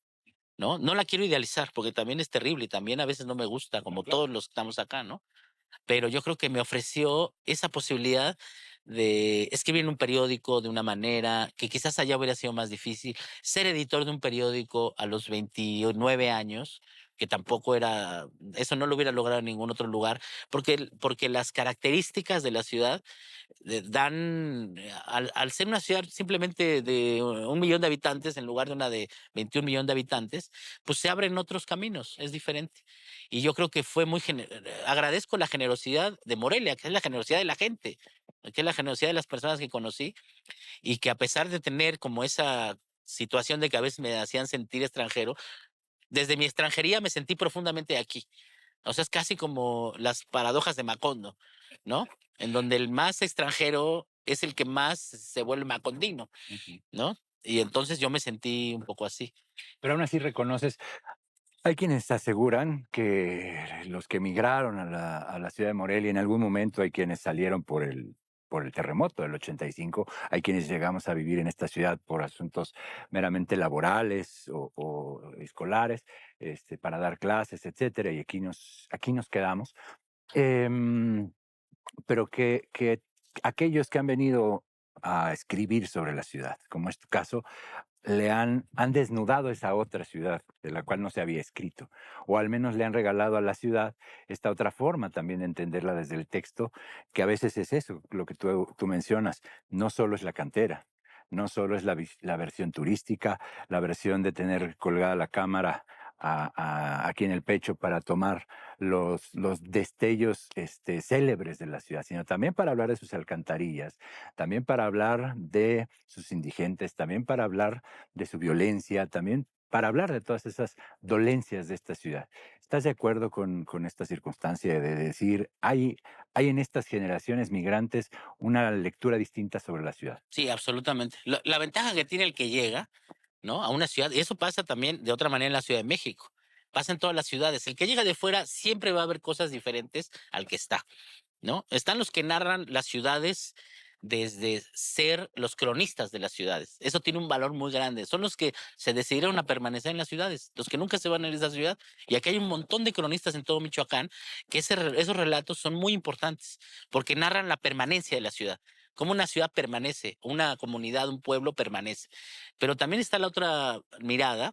¿No? No la quiero idealizar porque también es terrible y también a veces no me gusta, como todos los que estamos acá, ¿no? Pero yo creo que me ofreció esa posibilidad de escribir en un periódico de una manera que quizás allá hubiera sido más difícil. Ser editor de un periódico a los 29 años, que tampoco era, eso no lo hubiera logrado en ningún otro lugar, porque las características de la ciudad dan, al ser una ciudad simplemente de 1 millón de habitantes en lugar de una de 21 millones de habitantes, pues se abren otros caminos, es diferente. Y yo creo que fue agradezco la generosidad de Morelia, que es la generosidad de la gente, que es la generosidad de las personas que conocí y que a pesar de tener como esa situación de que a veces me hacían sentir extranjero, desde mi extranjería me sentí profundamente aquí. O sea, es casi como las paradojas de Macondo, ¿no? En donde el más extranjero es el que más se vuelve macondino, Ujú. ¿no? Y entonces yo me sentí un poco así. Pero aún así reconoces, hay quienes aseguran que los que emigraron a la ciudad de Morelia en algún momento, hay quienes salieron por el terremoto del 85, hay quienes llegamos a vivir en esta ciudad por asuntos meramente laborales o escolares, para dar clases, etcétera, y aquí nos quedamos. Em, pero que aquellos que han venido a escribir sobre la ciudad, como es tu caso, han desnudado esa otra ciudad de la cual no se había escrito, o al menos le han regalado a la ciudad esta otra forma también de entenderla desde el texto, que a veces es eso, lo que tú mencionas, no solo es la cantera, no solo es la versión turística, la versión de tener colgada la cámara aquí en el pecho para tomar los destellos célebres de la ciudad, sino también para hablar de sus alcantarillas, también para hablar de sus indigentes, también para hablar de su violencia, también para hablar de todas esas dolencias de esta ciudad. ¿Estás de acuerdo con esta circunstancia de decir, hay en estas generaciones migrantes una lectura distinta sobre la ciudad? Sí, absolutamente. La ventaja que tiene el que llega, ¿no? A una ciudad, y eso pasa también de otra manera en la Ciudad de México. Pasa en todas las ciudades. El que llega de fuera siempre va a ver cosas diferentes al que está. ¿No? Están los que narran las ciudades desde ser los cronistas de las ciudades. Eso tiene un valor muy grande. Son los que se decidieron a permanecer en las ciudades, los que nunca se van a ir de esa ciudad. Y aquí hay un montón de cronistas en todo Michoacán que esos relatos son muy importantes porque narran la permanencia de la ciudad. Cómo una ciudad permanece, una comunidad, un pueblo permanece. Pero también está la otra mirada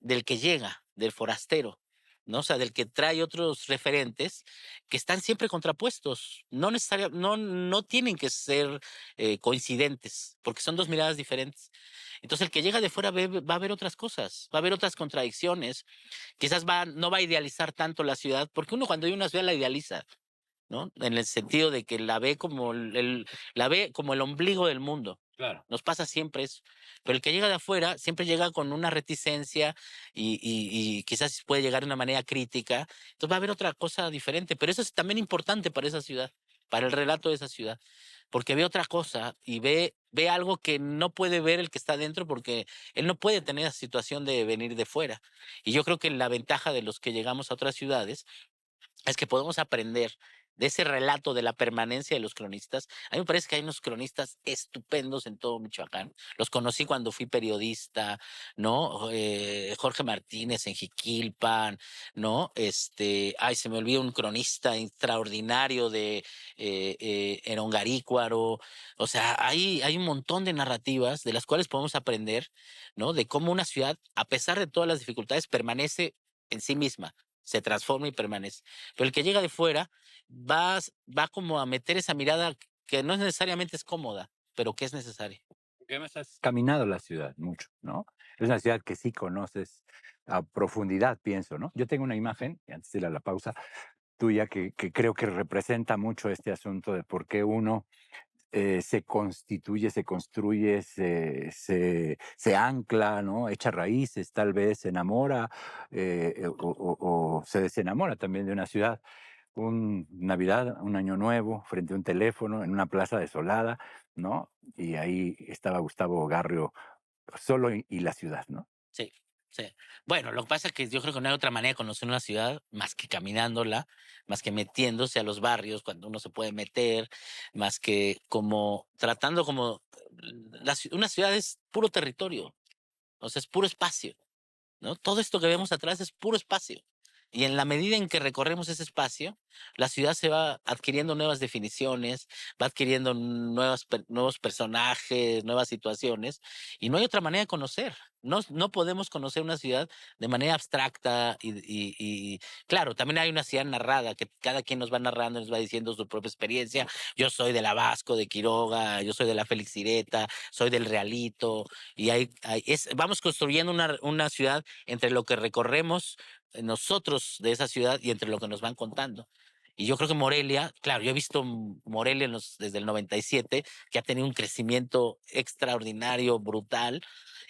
del que llega, del forastero, ¿no? O sea, del que trae otros referentes que están siempre contrapuestos. No tienen que ser coincidentes, porque son dos miradas diferentes. Entonces el que llega de fuera va a ver otras cosas, va a ver otras contradicciones, quizás no va a idealizar tanto la ciudad, porque uno cuando hay una ciudad la idealiza, ¿no? En el sentido de que la ve como la ve como el ombligo del mundo. Claro. Nos pasa siempre eso. Pero el que llega de afuera siempre llega con una reticencia y quizás puede llegar de una manera crítica. Entonces va a haber otra cosa diferente. Pero eso es también importante para esa ciudad, para el relato de esa ciudad. Porque ve otra cosa y ve algo que no puede ver el que está dentro porque él no puede tener esa situación de venir de fuera. Y yo creo que la ventaja de los que llegamos a otras ciudades es que podemos aprender de ese relato de la permanencia de los cronistas. A mí me parece que hay unos cronistas estupendos en todo Michoacán. Los conocí cuando fui periodista, ¿no? Jorge Martínez en Jiquilpan, ¿no? Se me olvidó un cronista extraordinario de Erongarícuaro. O sea, hay un montón de narrativas de las cuales podemos aprender, ¿no? De cómo una ciudad, a pesar de todas las dificultades, permanece en sí misma, se transforma y permanece. Pero el que llega de fuera va como a meter esa mirada que no necesariamente es cómoda, pero que es necesaria. Porque además has caminado la ciudad mucho, ¿no? Es una ciudad que sí conoces a profundidad, pienso, ¿no? Yo tengo una imagen, y antes de ir a la pausa, tuya que creo que representa mucho este asunto de por qué uno se constituye, se construye, se ancla, ¿no? Echa raíces, tal vez se enamora o se desenamora también de una ciudad. Un Navidad, un Año Nuevo, frente a un teléfono, en una plaza desolada, ¿no? Y ahí estaba Gustavo Garrio solo y la ciudad, ¿no? Sí, sí. Bueno, lo que pasa es que yo creo que no hay otra manera de conocer una ciudad más que caminándola, más que metiéndose a los barrios cuando uno se puede meter, más que como tratando como una ciudad es puro territorio, o sea, es puro espacio, ¿no? Todo esto que vemos atrás es puro espacio. Y en la medida en que recorremos ese espacio, la ciudad se va adquiriendo nuevas definiciones, va adquiriendo nuevos personajes, nuevas situaciones, y no hay otra manera de conocer. No podemos conocer una ciudad de manera abstracta claro, también hay una ciudad narrada, que cada quien nos va narrando, nos va diciendo su propia experiencia. Yo soy del Abasco, de Quiroga, yo soy de la Félix Ireta, soy del Realito, y vamos construyendo una ciudad entre lo que recorremos nosotros de esa ciudad y entre lo que nos van contando. Y yo creo que Morelia, claro, yo he visto Morelia desde el 97, que ha tenido un crecimiento extraordinario, brutal,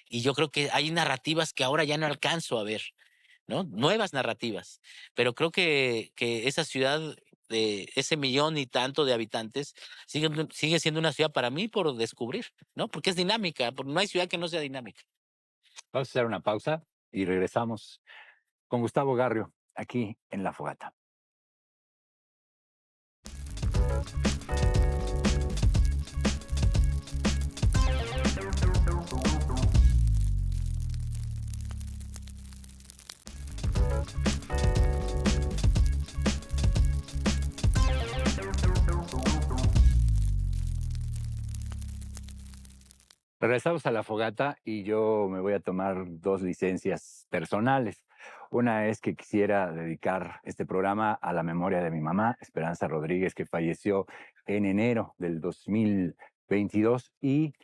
y yo creo que hay narrativas que ahora ya no alcanzo a ver, ¿no? Nuevas narrativas, pero creo que esa ciudad de ese millón y tanto de habitantes sigue siendo una ciudad para mí por descubrir, ¿no? Porque es dinámica, porque no hay ciudad que no sea dinámica. Vamos a hacer una pausa y regresamos con Gustavo Garrio aquí en La Fogata. Regresamos a La Fogata y yo me voy a tomar 2 licencias personales. Una es que quisiera dedicar este programa a la memoria de mi mamá, Esperanza Rodríguez, que falleció en enero del 2022 y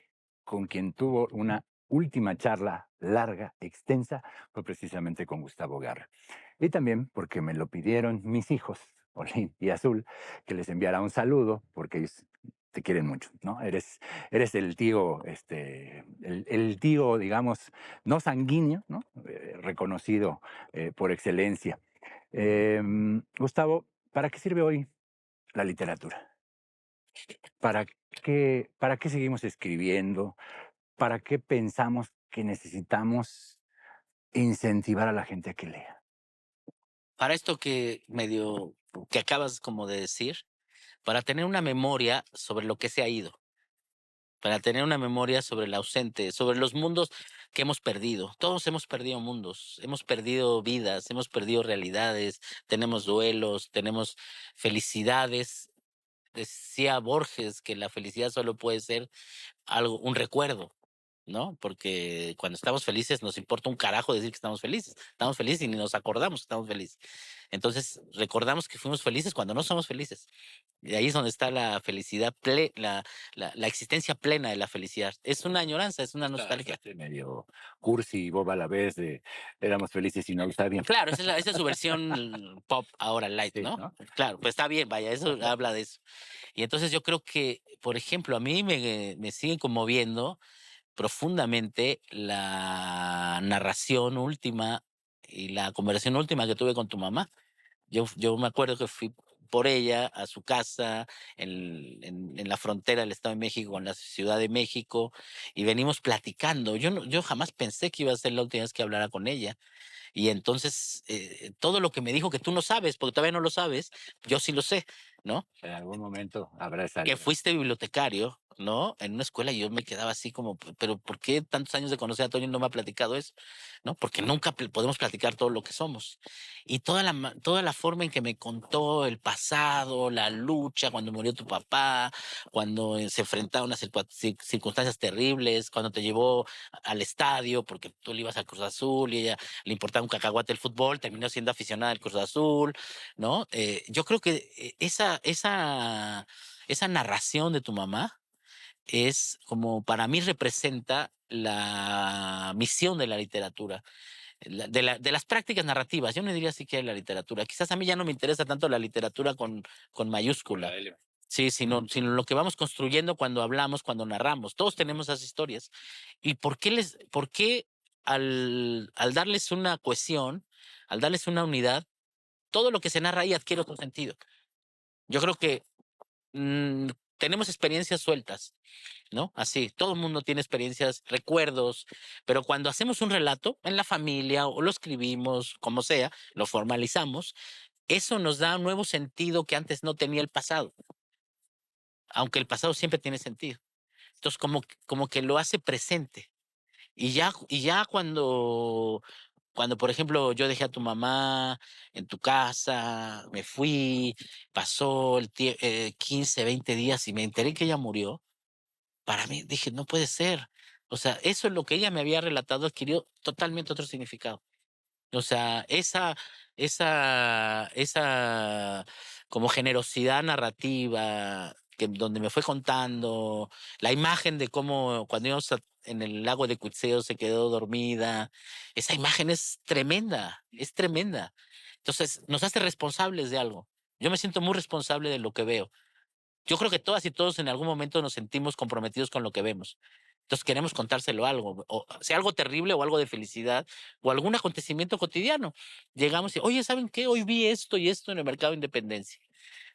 con quien tuvo una última charla larga, extensa, fue precisamente con Gustavo Garra. Y también porque me lo pidieron mis hijos, Olin y Azul, que les enviara un saludo, porque ellos te quieren mucho, ¿no? Eres el tío, el tío, digamos, no sanguíneo, ¿no? Reconocido por excelencia. Gustavo, ¿para qué sirve hoy la literatura? ¿Para qué seguimos escribiendo? ¿Para qué pensamos que necesitamos incentivar a la gente a que lea? Para esto que acabas como de decir, para tener una memoria sobre lo que se ha ido, para tener una memoria sobre el ausente, sobre los mundos que hemos perdido. Todos hemos perdido mundos, hemos perdido vidas, hemos perdido realidades, tenemos duelos, tenemos felicidades. Decía Borges que la felicidad solo puede ser un recuerdo, ¿no? Porque cuando estamos felices nos importa un carajo decir que estamos felices y ni nos acordamos que estamos felices. Entonces recordamos que fuimos felices cuando no somos felices. Y ahí es donde está la felicidad, la existencia plena de la felicidad. Es una añoranza, es una nostalgia. Medio cursi y boba a la vez de éramos felices y no lo sabíamos. Claro, esa es su versión pop ahora light, Sí, ¿no? ¿no? Claro, pues está bien, vaya, eso habla de eso. Y entonces yo creo que, por ejemplo, a mí me sigue conmoviendo profundamente la narración última y la conversación última que tuve con tu mamá. Yo me acuerdo que fui por ella a su casa en la frontera del Estado de México con la Ciudad de México y venimos platicando. Yo jamás pensé que iba a ser la última vez que hablara con ella. Y entonces, todo lo que me dijo que tú no sabes, porque todavía no lo sabes, yo sí lo sé, ¿no? En algún momento habrá esa. Que fuiste bibliotecario, ¿no? En una escuela y yo me quedaba así como, pero ¿por qué tantos años de conocer a Toño y no me ha platicado eso? ¿No? Porque nunca podemos platicar todo lo que somos. Y toda la forma en que me contó el pasado, la lucha, cuando murió tu papá, cuando se enfrentaron a circunstancias terribles, cuando te llevó al estadio, porque tú le ibas al Cruz Azul y ella le importaba un cacahuate el fútbol, terminó siendo aficionada al Cruz Azul, ¿no? Yo creo que esa narración de tu mamá es como para mí representa la misión de la literatura, de las prácticas narrativas. Yo no diría siquiera la literatura. Quizás a mí ya no me interesa tanto la literatura con mayúscula. Sí, sino lo que vamos construyendo cuando hablamos, cuando narramos. Todos tenemos esas historias. ¿Y por qué al darles una cohesión, al darles una unidad, todo lo que se narra ahí adquiere otro sentido? Yo creo que tenemos experiencias sueltas, ¿no? Así, todo el mundo tiene experiencias, recuerdos, pero cuando hacemos un relato en la familia o lo escribimos, como sea, lo formalizamos, eso nos da un nuevo sentido que antes no tenía el pasado, aunque el pasado siempre tiene sentido. Entonces, como que lo hace presente. Y ya cuando, por ejemplo, yo dejé a tu mamá en tu casa, me fui, pasó 15, 20 días y me enteré que ella murió, para mí dije, no puede ser. O sea, eso es lo que ella me había relatado, adquirió totalmente otro significado. O sea, esa como generosidad narrativa, donde me fue contando, la imagen de cómo cuando íbamos en el lago de Cuitzeo se quedó dormida, esa imagen es tremenda, es tremenda. Entonces, nos hace responsables de algo. Yo me siento muy responsable de lo que veo. Yo creo que todas y todos en algún momento nos sentimos comprometidos con lo que vemos. Entonces queremos contárselo algo, o sea algo terrible o algo de felicidad, o algún acontecimiento cotidiano. Llegamos y, oye, ¿saben qué? Hoy vi esto y esto en el mercado de Independencia,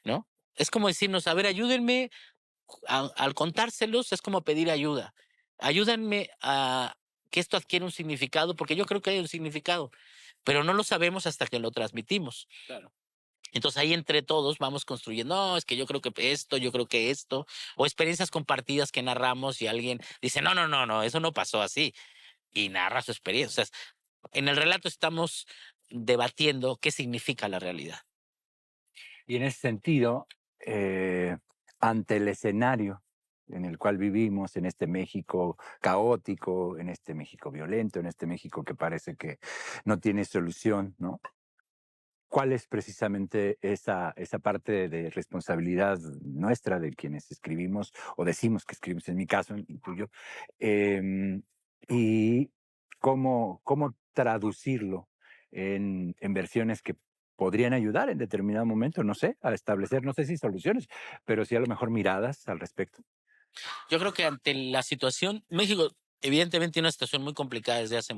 ¿no? Es como decirnos, a ver, ayúdenme, al contárselos es como pedir ayuda. Ayúdenme a que esto adquiera un significado, porque yo creo que hay un significado, pero no lo sabemos hasta que lo transmitimos. Claro. Entonces ahí entre todos vamos construyendo, no, es que yo creo que esto, yo creo que esto, o experiencias compartidas que narramos y alguien dice, no, no, no, no, eso no pasó así, y narra su experiencia. O sea, en el relato estamos debatiendo qué significa la realidad. Y en ese sentido, ante el escenario en el cual vivimos, en este México caótico, en este México violento, en este México que parece que no tiene solución, ¿no? ¿Cuál es precisamente esa parte de responsabilidad nuestra de quienes escribimos o decimos que escribimos, en mi caso, el tuyo, y cómo traducirlo en versiones que podrían ayudar en determinado momento, no sé, a establecer, no sé si soluciones, pero sí a lo mejor miradas al respecto? Yo creo que ante la situación, México evidentemente tiene una situación muy complicada desde hace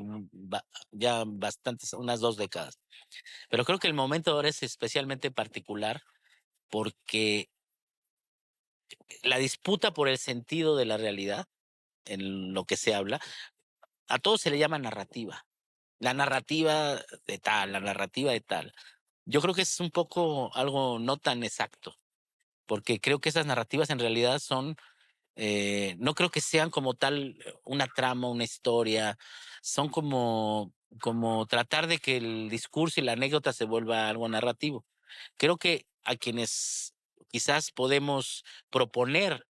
ya bastantes, unas 2 décadas, pero creo que el momento ahora es especialmente particular porque la disputa por el sentido de la realidad, en lo que se habla, a todo se le llama narrativa. La narrativa de tal, la narrativa de tal. Yo creo que es un poco algo no tan exacto, porque creo que esas narrativas en realidad no creo que sean como tal una trama, una historia, son como tratar de que el discurso y la anécdota se vuelva algo narrativo. Creo que a quienes quizás podemos proponer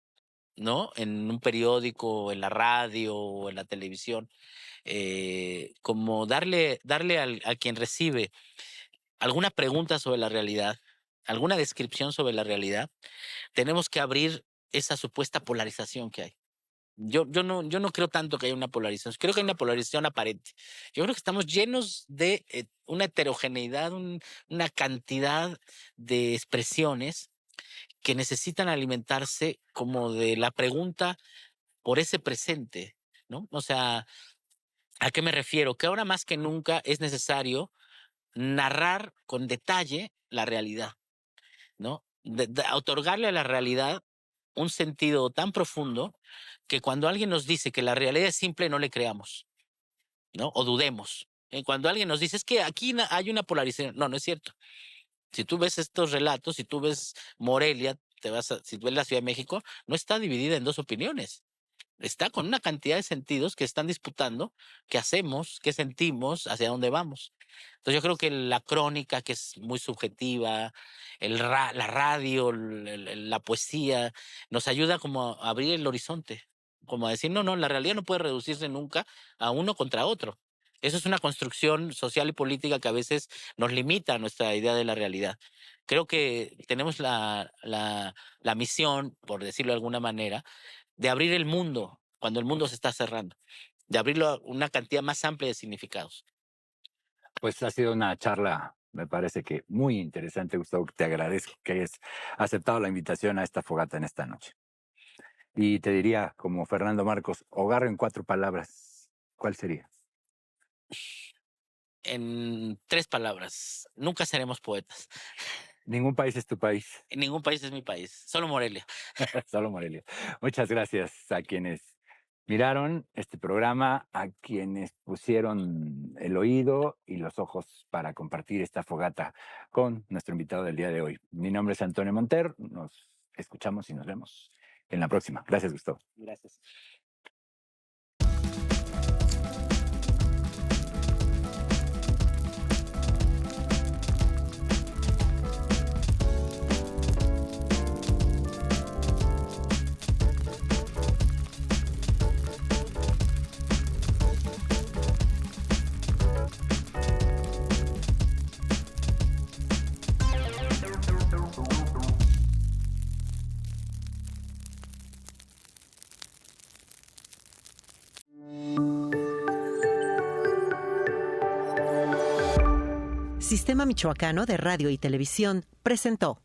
¿no? En un periódico, en la radio o en la televisión, como darle a quien recibe alguna pregunta sobre la realidad, alguna descripción sobre la realidad, tenemos que abrir esa supuesta polarización que hay. Yo no creo tanto que haya una polarización, creo que hay una polarización aparente. Yo creo que estamos llenos de una heterogeneidad, una cantidad de expresiones que necesitan alimentarse como de la pregunta por ese presente, ¿no? O sea, ¿a qué me refiero? Que ahora más que nunca es necesario narrar con detalle la realidad, ¿no? Otorgarle a la realidad un sentido tan profundo que cuando alguien nos dice que la realidad es simple, no le creamos, ¿no? O dudemos. Cuando alguien nos dice, es que aquí hay una polarización, no, no es cierto. Si tú ves estos relatos, si tú ves Morelia, si tú ves la Ciudad de México, no está dividida en dos opiniones. Está con una cantidad de sentidos que están disputando qué hacemos, qué sentimos, hacia dónde vamos. Entonces yo creo que la crónica, que es muy subjetiva, la radio, la poesía, nos ayuda como a abrir el horizonte, como a decir, no, no, la realidad no puede reducirse nunca a uno contra otro. Eso es una construcción social y política que a veces nos limita nuestra idea de la realidad. Creo que tenemos la misión, por decirlo de alguna manera, de abrir el mundo cuando el mundo se está cerrando, de abrirlo a una cantidad más amplia de significados. Pues ha sido una charla, me parece que muy interesante, Gustavo. Te agradezco que hayas aceptado la invitación a esta fogata en esta noche. Y te diría, como Fernando Marcos, hogar en 4 palabras, ¿cuál sería? En 3 palabras, nunca seremos poetas. Ningún país es tu país. Ningún país es mi país, solo Morelia. Solo Morelia. Muchas gracias a quienes miraron este programa, a quienes pusieron el oído y los ojos para compartir esta fogata con nuestro invitado del día de hoy. Mi nombre es Antonio Monter. Nos escuchamos y nos vemos en la próxima. Gracias, Gustavo. Gracias. Sistema Michoacano de Radio y Televisión presentó